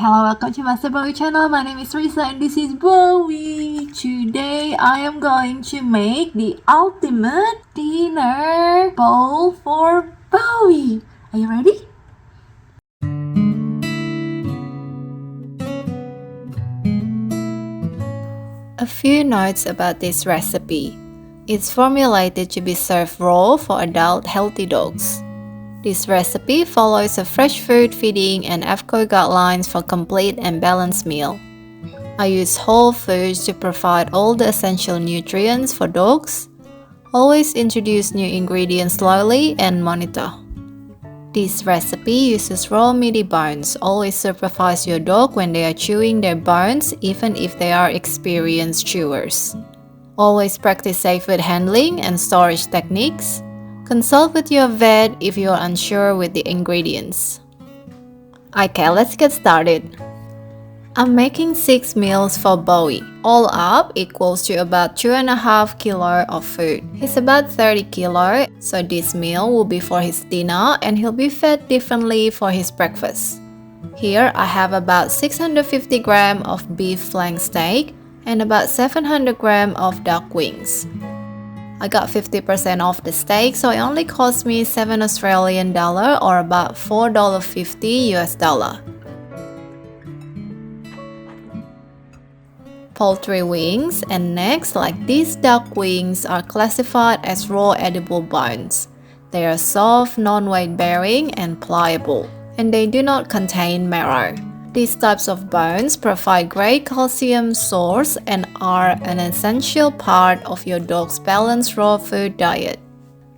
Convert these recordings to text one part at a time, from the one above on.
hello, welcome to Master Bowie channel. My name is Riesa and this is Bowie. Today I am going to make the ultimate dinner bowl for Bowie. Are you ready? A few notes about this recipe. It's formulated to be served raw for adult healthy dogs. This recipe follows a fresh food feeding and AAFCO guidelines for complete and balanced meal. I use whole foods to provide all the essential nutrients for dogs. Always introduce new ingredients slowly and monitor. This recipe uses raw meaty bones. Always supervise your dog when they are chewing their bones, even if they are experienced chewers. Always practice safe food handling and storage techniques. Consult with your vet if you are unsure with the ingredients. Okay, let's get started. I'm making 6 meals for Bowie. All up equals to about 2.5 kilo of food. He's about 30 kilo, so this meal will be for his dinner and he'll be fed differently for his breakfast. Here I have about 650 grams of beef flank steak and about 700 grams of duck wings. I got 50% off the steak, so it only cost me $7 Australian or about $4.50 US dollar. Poultry wings and necks like these duck wings are classified as raw edible bones. They are soft, non-weight bearing and pliable, and they do not contain marrow. These types of bones provide great calcium source and are an essential part of your dog's balanced raw food diet.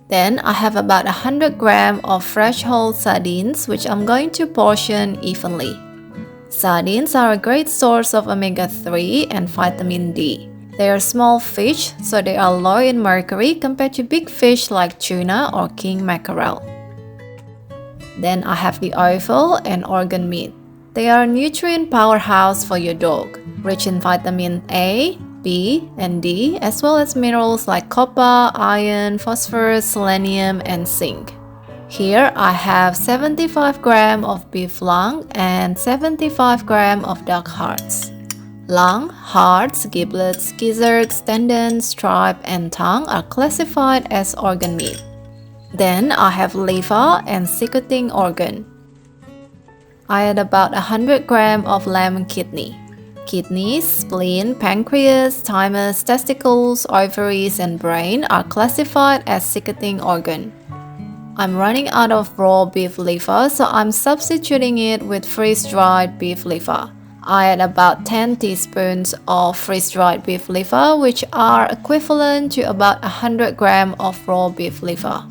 Then I have about 100 grams of fresh whole sardines, which I'm going to portion evenly. Sardines are a great source of omega-3 and vitamin D. They are small fish, so they are low in mercury compared to big fish like tuna or king mackerel. Then I have the offal and organ meat. They are a nutrient powerhouse for your dog, rich in vitamin A, B, and D, as well as minerals like copper, iron, phosphorus, selenium, and zinc. Here I have 75 grams of beef lung and 75 grams of duck hearts. Lung, hearts, giblets, gizzards, tendons, tripe, and tongue are classified as organ meat. Then I have liver and secreting organ. I add about 100 grams of lamb kidney. Kidneys, spleen, pancreas, thymus, testicles, ovaries, and brain are classified as secreting organ. I'm running out of raw beef liver, so I'm substituting it with freeze-dried beef liver. I add about 10 teaspoons of freeze-dried beef liver, which are equivalent to about 100 grams of raw beef liver.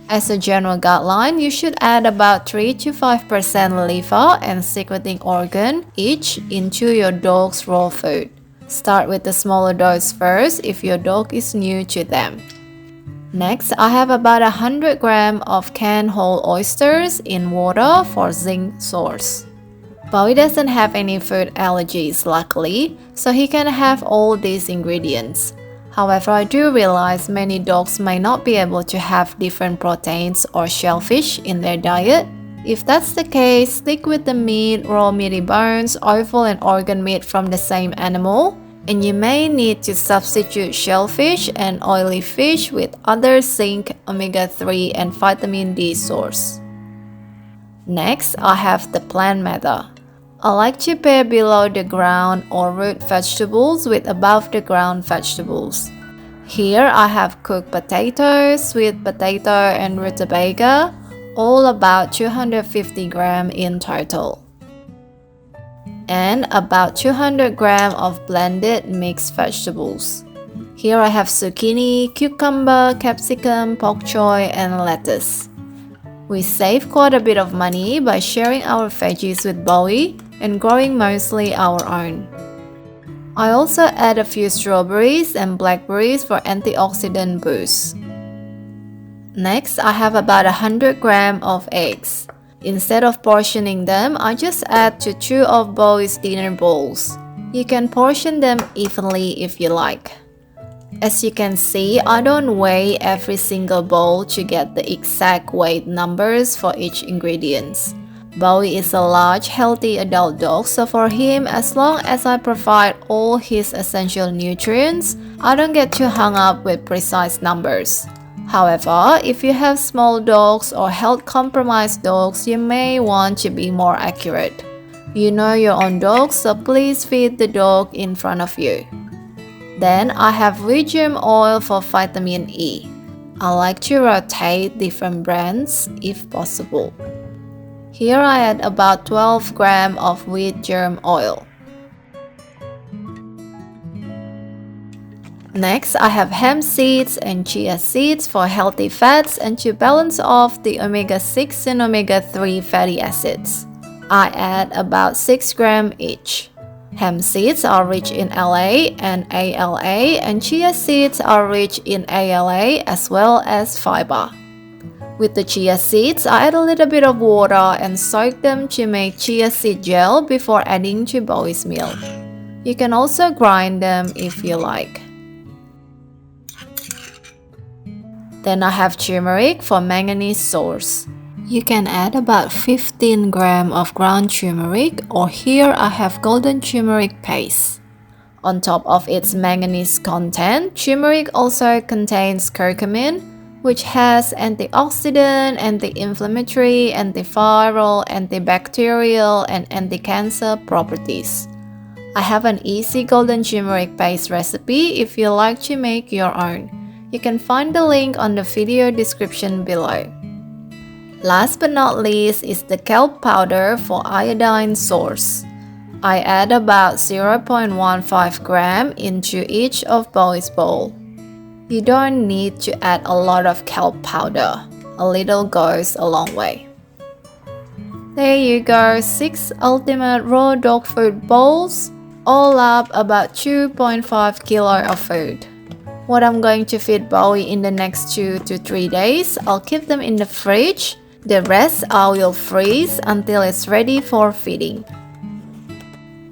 As a general guideline, you should add about 3 to 5% liver and secreting organ each into your dog's raw food. Start with the smaller dose first if your dog is new to them. Next, I have about 100 grams of canned whole oysters in water for zinc source. Bowie doesn't have any food allergies, luckily, so he can have all these ingredients. However, I do realize many dogs may not be able to have different proteins or shellfish in their diet. If that's the case, stick with the meat, raw meaty bones, offal and organ meat from the same animal, and you may need to substitute shellfish and oily fish with other zinc, omega-3 and vitamin D source. Next, I have the plant matter. I like to pair below the ground or root vegetables with above the ground vegetables. Here I have cooked potatoes, sweet potato and rutabaga, all about 250 grams in total. And about 200 grams of blended mixed vegetables. Here I have zucchini, cucumber, capsicum, bok choy and lettuce. We save quite a bit of money by sharing our veggies with Bowie and growing mostly our own. I also add a few strawberries and blackberries for antioxidant boost. Next, I have about 100 grams of eggs. Instead of portioning them, I just add to 2 of Bowie's dinner bowls. You can portion them evenly if you like. As you can see, I don't weigh every single bowl to get the exact weight numbers for each ingredient. Bowie is a large, healthy adult dog, so for him, as long as I provide all his essential nutrients, I don't get too hung up with precise numbers. However, if you have small dogs or health-compromised dogs, you may want to be more accurate. You know your own dog, so please feed the dog in front of you. Then I have wheat germ oil for vitamin E. I like to rotate different brands if possible. Here I add about 12 grams of wheat germ oil. Next, I have hemp seeds and chia seeds for healthy fats and to balance off the omega-6 and omega-3 fatty acids. I add about 6 grams each. Hemp seeds are rich in LA and ALA, and chia seeds are rich in ALA as well as fiber. With the chia seeds, I add a little bit of water and soak them to make chia seed gel before adding to Bowie's meal. You can also grind them if you like. Then I have turmeric for manganese source. You can add about 15 grams of ground turmeric, or here I have golden turmeric paste. On top of its manganese content, turmeric also contains curcumin, which has antioxidant, anti-inflammatory, antiviral, antibacterial, and anti-cancer properties. I have an easy golden turmeric paste recipe if you like to make your own. You can find the link on the video description below. Last but not least is the kelp powder for iodine source. I add about 0.15 grams into each of Bowie's bowl. You don't need to add a lot of kelp powder. A little goes a long way. There you go, 6 ultimate raw dog food bowls, all up about 2.5 kilo of food. What I'm going to feed Bowie in the next 2 to 3 days, I'll keep them in the fridge. The rest I will freeze until it's ready for feeding.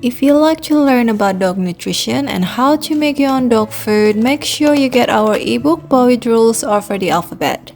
If you like to learn about dog nutrition and how to make your own dog food, make sure you get our ebook Bowie Drools over the alphabet.